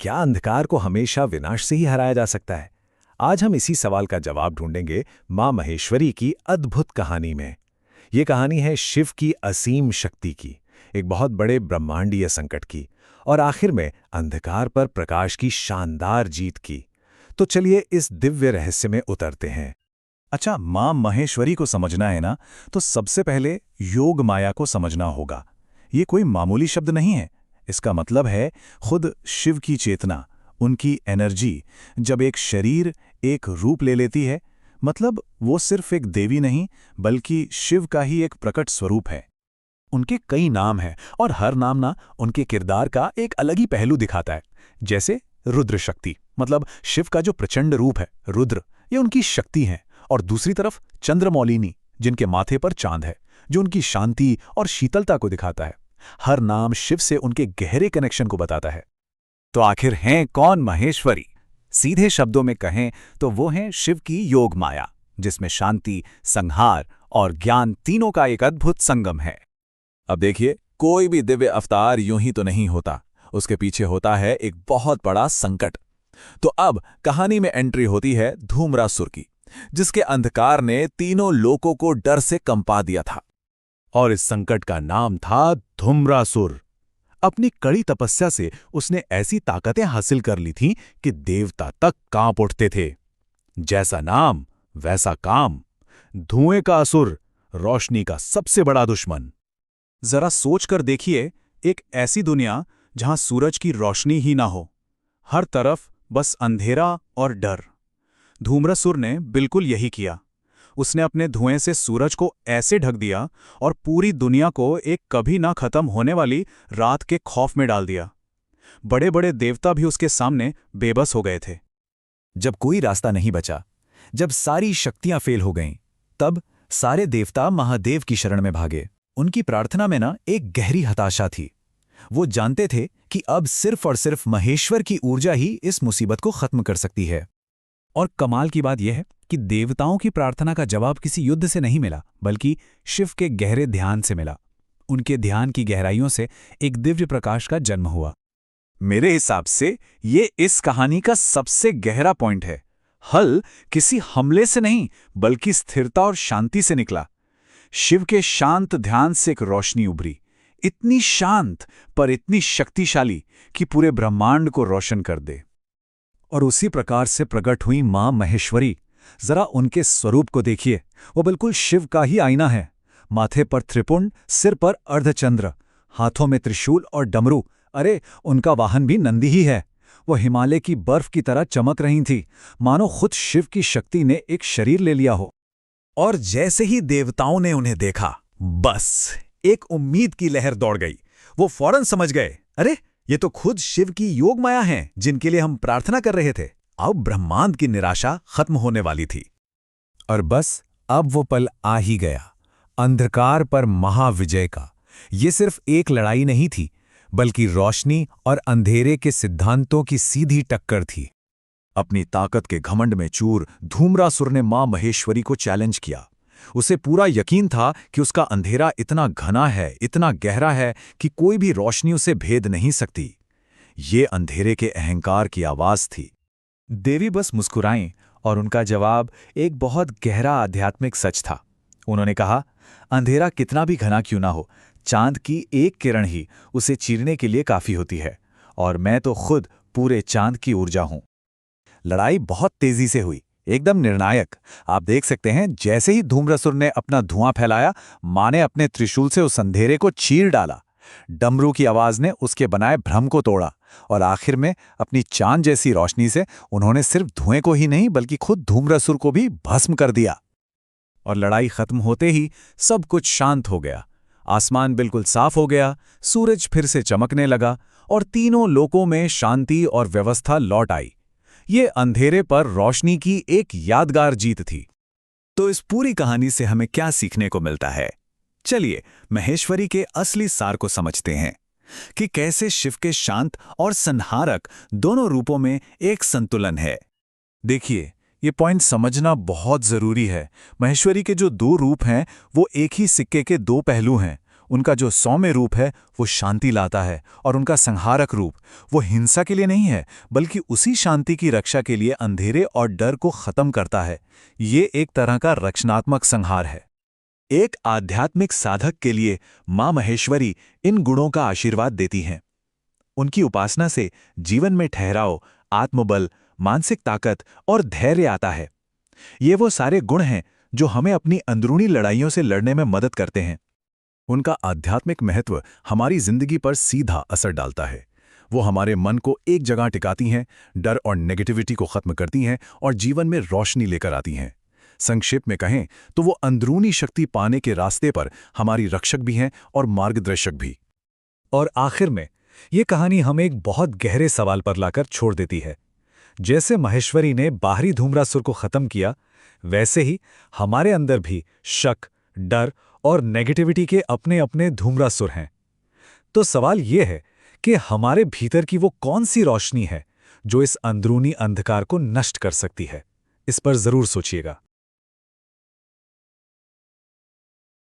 क्या अंधकार को हमेशा विनाश से ही हराया जा सकता है? आज हम इसी सवाल का जवाब ढूंढेंगे मां महेश्वरी की अद्भुत कहानी में। ये कहानी है शिव की असीम शक्ति की, एक बहुत बड़े ब्रह्मांडीय संकट की, और आखिर में अंधकार पर प्रकाश की शानदार जीत की। तो चलिए इस दिव्य रहस्य में उतरते हैं। अच्छा, मां महेश्वरी को समझना है ना, तो सबसे पहले योग माया को समझना होगा। ये कोई मामूली शब्द नहीं है। इसका मतलब है खुद शिव की चेतना, उनकी एनर्जी जब एक शरीर, एक रूप ले लेती है, मतलब वो सिर्फ एक देवी नहीं बल्कि शिव का ही एक प्रकट स्वरूप है। उनके कई नाम हैं और हर नाम ना उनके किरदार का एक अलग ही पहलू दिखाता है। जैसे रुद्र शक्ति, मतलब शिव का जो प्रचंड रूप है रुद्र, ये उनकी शक्ति है। और दूसरी तरफ चंद्रमौलिनी, जिनके माथे पर चांद है, जो उनकी शांति और शीतलता को दिखाता है। हर नाम शिव से उनके गहरे कनेक्शन को बताता है। तो आखिर हैं कौन महेश्वरी? सीधे शब्दों में कहें तो वो हैं शिव की योग माया, जिसमें शांति, संहार और ज्ञान तीनों का एक अद्भुत संगम है। अब देखिए, कोई भी दिव्य अवतार यूं ही तो नहीं होता, उसके पीछे होता है एक बहुत बड़ा संकट। तो अब कहानी में एंट्री होती है धूम्रासुर की, जिसके अंधकार ने तीनों लोकों को डर से कंपा दिया था। और इस संकट का नाम था धूम्रासुर। अपनी कड़ी तपस्या से उसने ऐसी ताकतें हासिल कर ली थीं कि देवता तक कांप उठते थे। जैसा नाम वैसा काम। धुएं का असुर, रोशनी का सबसे बड़ा दुश्मन। जरा सोच कर देखिए, एक ऐसी दुनिया जहां सूरज की रोशनी ही ना हो, हर तरफ बस अंधेरा और डर। धूम्रासुर ने बिल्कुल यही किया। उसने अपने धुएं से सूरज को ऐसे ढक दिया और पूरी दुनिया को एक कभी ना खत्म होने वाली रात के खौफ में डाल दिया। बड़े बड़े देवता भी उसके सामने बेबस हो गए थे। जब कोई रास्ता नहीं बचा, जब सारी शक्तियां फेल हो गईं, तब सारे देवता महादेव की शरण में भागे। उनकी प्रार्थना में ना एक गहरी हताशा थी। वो जानते थे कि अब सिर्फ और सिर्फ महेश्वर की ऊर्जा ही इस मुसीबत को खत्म कर सकती है। और कमाल की बात यह है कि देवताओं की प्रार्थना का जवाब किसी युद्ध से नहीं मिला, बल्कि शिव के गहरे ध्यान से मिला। उनके ध्यान की गहराइयों से एक दिव्य प्रकाश का जन्म हुआ। मेरे हिसाब से ये इस कहानी का सबसे गहरा पॉइंट है। हल किसी हमले से नहीं, बल्कि स्थिरता और शांति से निकला। शिव के शांत ध्यान से एक रोशनी उभरी, इतनी शांत पर इतनी शक्तिशाली कि पूरे ब्रह्मांड को रोशन कर दे। और उसी प्रकार से प्रकट हुई मां महेश्वरी। जरा उनके स्वरूप को देखिए, वो बिल्कुल शिव का ही आईना है। माथे पर त्रिपुंड, सिर पर अर्धचंद्र, हाथों में त्रिशूल और डमरू। अरे, उनका वाहन भी नंदी ही है। वो हिमालय की बर्फ की तरह चमक रही थी, मानो खुद शिव की शक्ति ने एक शरीर ले लिया हो। और जैसे ही देवताओं ने उन्हें देखा, बस एक उम्मीद की लहर दौड़ गई। वो फौरन समझ गए, अरे ये तो खुद शिव की योग माया हैं, जिनके लिए हम प्रार्थना कर रहे थे। अब ब्रह्मांड की निराशा खत्म होने वाली थी। और बस अब वो पल आ ही गया, अंधकार पर महाविजय का। ये सिर्फ एक लड़ाई नहीं थी, बल्कि रोशनी और अंधेरे के सिद्धांतों की सीधी टक्कर थी। अपनी ताकत के घमंड में चूर धूम्रासुर ने मां महेश्वरी को चैलेंज किया। उसे पूरा यकीन था कि उसका अंधेरा इतना घना है, इतना गहरा है कि कोई भी रोशनी उसे भेद नहीं सकती। ये अंधेरे के अहंकार की आवाज थी। देवी बस मुस्कुराईं और उनका जवाब एक बहुत गहरा आध्यात्मिक सच था। उन्होंने कहा, अंधेरा कितना भी घना क्यों ना हो, चांद की एक किरण ही उसे चीरने के लिए काफी होती है, और मैं तो खुद पूरे चांद की ऊर्जा हूं। लड़ाई बहुत तेजी से हुई, एकदम निर्णायक। आप देख सकते हैं, जैसे ही धूम्रासुर ने अपना धुआं फैलाया, मां ने अपने त्रिशूल से उस अंधेरे को चीर डाला। डमरू की आवाज ने उसके बनाए भ्रम को तोड़ा, और आखिर में अपनी चांद जैसी रोशनी से उन्होंने सिर्फ धुएं को ही नहीं बल्कि खुद धूम्रासुर को भी भस्म कर दिया। और लड़ाई खत्म होते ही सब कुछ शांत हो गया। आसमान बिल्कुल साफ हो गया, सूरज फिर से चमकने लगा, और तीनों लोकों में शांति और व्यवस्था लौट आई। ये अंधेरे पर रोशनी की एक यादगार जीत थी। तो इस पूरी कहानी से हमें क्या सीखने को मिलता है? चलिए महेश्वरी के असली सार को समझते हैं कि कैसे शिव के शांत और संहारक दोनों रूपों में एक संतुलन है। देखिए, ये पॉइंट समझना बहुत जरूरी है। महेश्वरी के जो दो रूप हैं, वो एक ही सिक्के के दो पहलू हैं। उनका जो सौम्य रूप है वो शांति लाता है, और उनका संहारक रूप वो हिंसा के लिए नहीं है, बल्कि उसी शांति की रक्षा के लिए अंधेरे और डर को खत्म करता है। ये एक तरह का रक्षणात्मक संहार है। एक आध्यात्मिक साधक के लिए मां महेश्वरी इन गुणों का आशीर्वाद देती हैं। उनकी उपासना से जीवन में ठहराव, आत्मबल, मानसिक ताकत और धैर्य आता है। ये वो सारे गुण हैं जो हमें अपनी अंदरूनी लड़ाइयों से लड़ने में मदद करते हैं। उनका आध्यात्मिक महत्व हमारी जिंदगी पर सीधा असर डालता है। वो हमारे मन को एक जगह टिकाती हैं, डर और नेगेटिविटी को खत्म करती हैं और जीवन में रोशनी लेकर आती हैं। संक्षेप में कहें तो वो अंदरूनी शक्ति पाने के रास्ते पर हमारी रक्षक भी हैं और मार्गदर्शक भी। और आखिर में ये कहानी हमें एक बहुत गहरे सवाल पर लाकर छोड़ देती है। जैसे महेश्वरी ने बाहरी धूम्रासुर को खत्म किया, वैसे ही हमारे अंदर भी शक, डर और नेगेटिविटी के अपने अपने धूम्रासुर हैं। तो सवाल ये है कि हमारे भीतर की वो कौन सी रोशनी है जो इस अंदरूनी अंधकार को नष्ट कर सकती है। इस पर जरूर सोचिएगा।